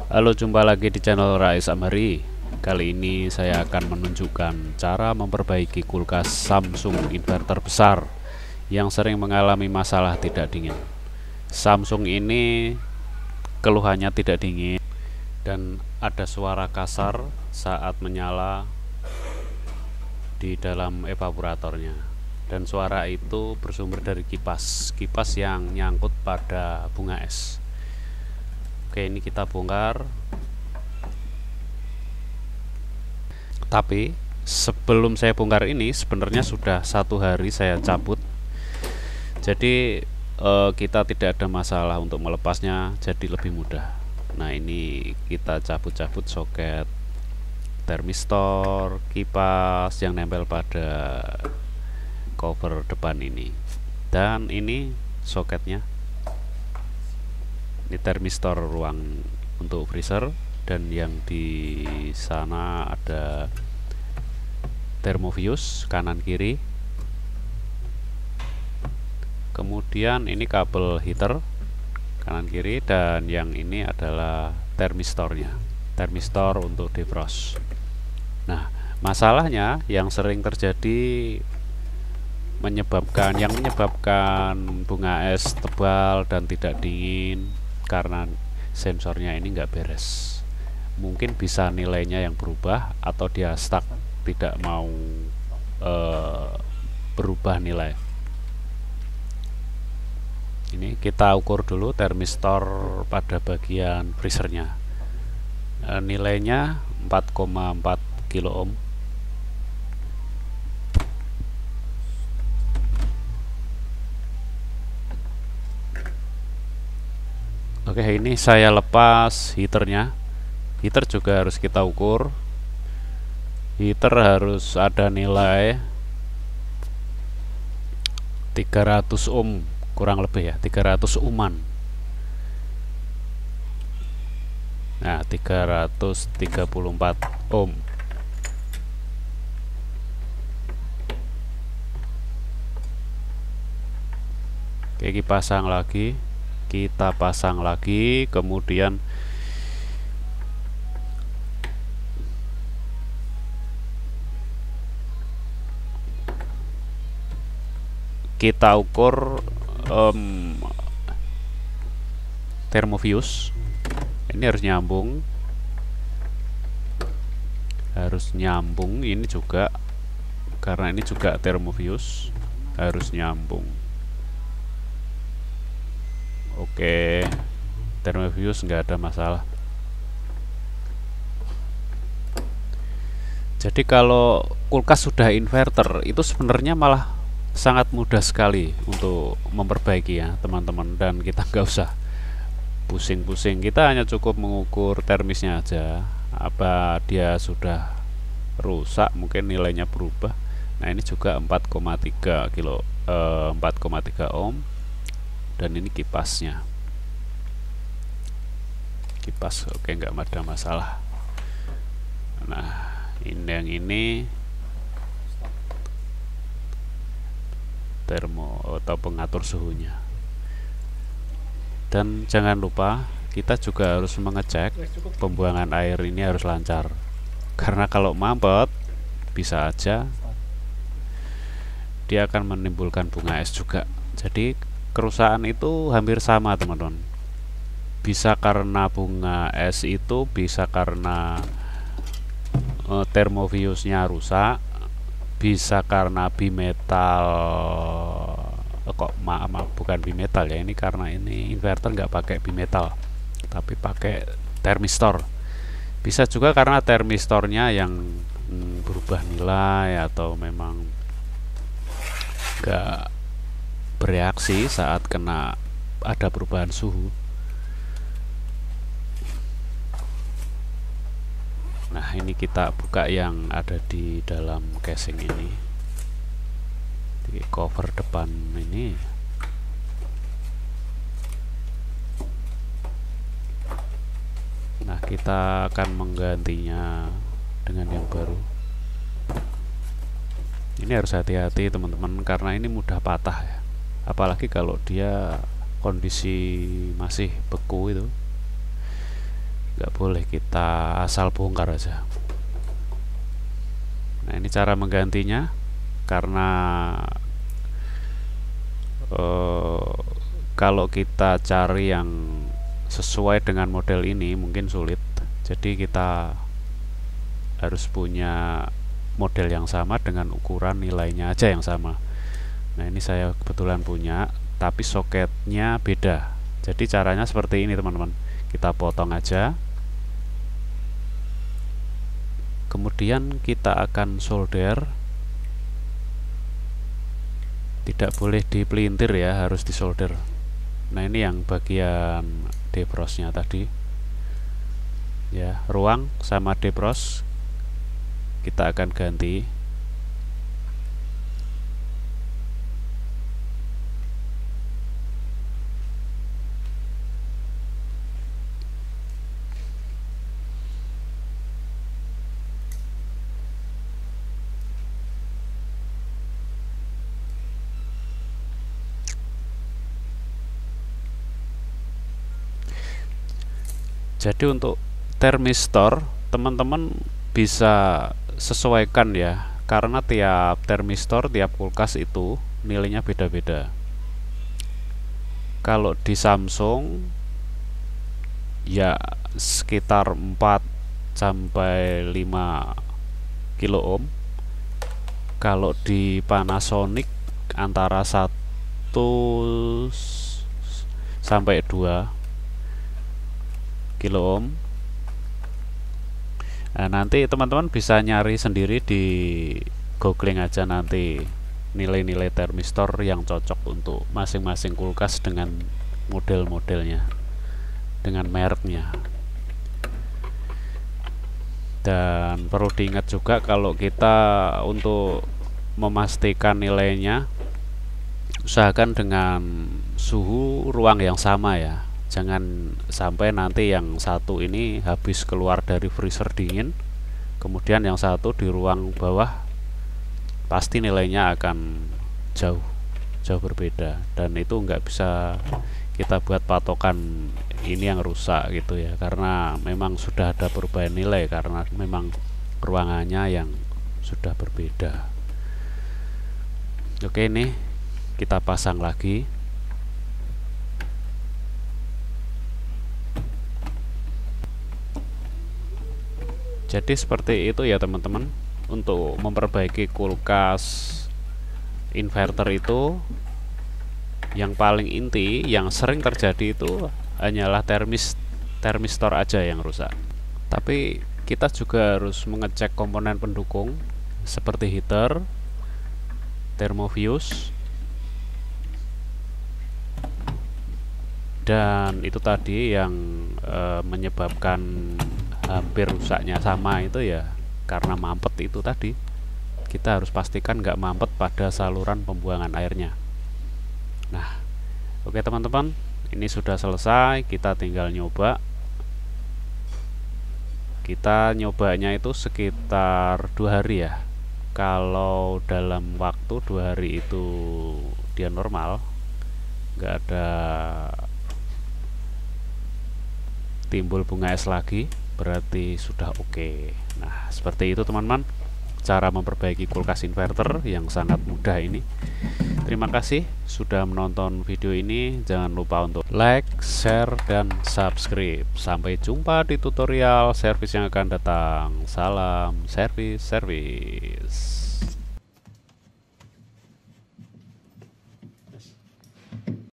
Halo, jumpa lagi di channel Rais Amari. Kali ini saya akan menunjukkan cara memperbaiki kulkas Samsung inverter besar yang sering mengalami masalah tidak dingin. Samsung ini keluhannya tidak dingin dan ada suara kasar saat menyala di dalam evaporatornya. Dan suara itu bersumber dari kipas yang nyangkut pada bunga es. Oke, ini kita bongkar. Tapi sebelum saya bongkar ini sebenarnya sudah 1 hari saya cabut. Jadi kita tidak ada masalah untuk melepasnya, jadi lebih mudah. Nah, ini kita cabut-cabut soket termistor, kipas yang nempel pada cover depan ini. Dan ini soketnya. Ini termistor ruang untuk freezer, dan yang di sana ada thermofuse kanan kiri. Kemudian ini kabel heater kanan kiri, dan yang ini adalah termistornya, termistor untuk defrost. Nah, masalahnya yang sering terjadi yang menyebabkan bunga es tebal dan tidak dingin karena sensornya ini nggak beres. Mungkin bisa nilainya yang berubah atau dia stuck, tidak mau berubah nilai. Ini kita ukur dulu termistor pada bagian freezernya. Nilainya 4,4 kilo ohm. Oke, ini saya lepas heaternya. Heater juga harus kita ukur. Heater harus ada nilai 300 ohm, kurang lebih ya, 300 ohman. Nah, 334 ohm. Oke, kita pasang lagi, kemudian kita ukur thermofuse. Ini harus nyambung ini juga, karena ini juga thermofuse, harus nyambung. Oke, thermofuse nggak ada masalah. Jadi kalau kulkas sudah inverter itu sebenarnya malah sangat mudah sekali untuk memperbaiki ya teman-teman, dan kita nggak usah pusing-pusing. Kita hanya cukup mengukur termisnya aja, apa dia sudah rusak, mungkin nilainya berubah. Nah, ini juga 4,3 ohm. Dan ini kipasnya, kipas oke, nggak ada masalah. Nah, ini yang ini termo atau pengatur suhunya. Dan jangan lupa kita juga harus mengecek pembuangan air ini harus lancar, karena kalau mampet bisa aja dia akan menimbulkan bunga es juga. Jadi kerusakan itu hampir sama teman-teman, bisa karena bunga es itu, bisa karena thermofuse nya rusak, bisa karena bimetal. Maaf, bukan bimetal ya, ini karena ini inverter nggak pakai bimetal tapi pakai termistor. Bisa juga karena termistornya yang berubah nilai, atau memang nggak bereaksi saat kena ada perubahan suhu. Nah, ini kita buka yang ada di dalam casing ini, di cover depan ini. Nah, kita akan menggantinya dengan yang baru. Ini harus hati-hati teman-teman, karena ini mudah patah ya, apalagi kalau dia kondisi masih beku itu. nggak boleh kita asal bongkar aja. Nah, ini cara menggantinya. Karena kalau kita cari yang sesuai dengan model ini mungkin sulit, jadi kita harus punya model yang sama dengan ukuran nilainya aja yang sama. Nah, ini saya kebetulan punya, tapi soketnya beda. Jadi caranya seperti ini teman-teman, kita potong aja, kemudian kita akan solder. Tidak boleh dipelintir ya, harus disolder. Nah, ini yang bagian debrosnya tadi ya, ruang sama debros kita akan ganti. Jadi untuk termistor teman-teman bisa sesuaikan ya, karena tiap termistor, tiap kulkas itu nilainya beda-beda. Kalau di Samsung ya sekitar 4 sampai 5 kilo ohm. Kalau di Panasonic antara 1 sampai 2 kilo ohm. Nah, nanti teman-teman bisa nyari sendiri di googling aja nanti nilai-nilai termistor yang cocok untuk masing-masing kulkas dengan model-modelnya, dengan mereknya. Dan perlu diingat juga kalau kita untuk memastikan nilainya, usahakan dengan suhu ruang yang sama ya. Jangan sampai nanti yang satu ini habis keluar dari freezer dingin, kemudian yang satu di ruang bawah, pasti nilainya akan jauh berbeda, dan itu nggak bisa kita buat patokan ini yang rusak gitu ya, karena memang sudah ada perubahan nilai karena memang ruangannya yang sudah berbeda. Oke, ini kita pasang lagi. Jadi seperti itu ya teman-teman, untuk memperbaiki kulkas inverter itu yang paling inti yang sering terjadi itu hanyalah termistor aja yang rusak. Tapi kita juga harus mengecek komponen pendukung seperti heater, thermofuse, dan itu tadi yang menyebabkan hampir rusaknya sama itu ya karena mampet itu tadi. Kita harus pastikan nggak mampet pada saluran pembuangan airnya. Nah, oke teman-teman, ini sudah selesai, kita tinggal nyoba. Kita nyobanya itu sekitar 2 hari ya. Kalau dalam waktu 2 hari itu dia normal, nggak ada timbul bunga es lagi, berarti sudah oke. Nah, seperti itu teman-teman, cara memperbaiki kulkas inverter yang sangat mudah ini. Terima kasih sudah menonton video ini. Jangan lupa untuk like, share, dan subscribe. Sampai jumpa di tutorial servis yang akan datang. Salam servis.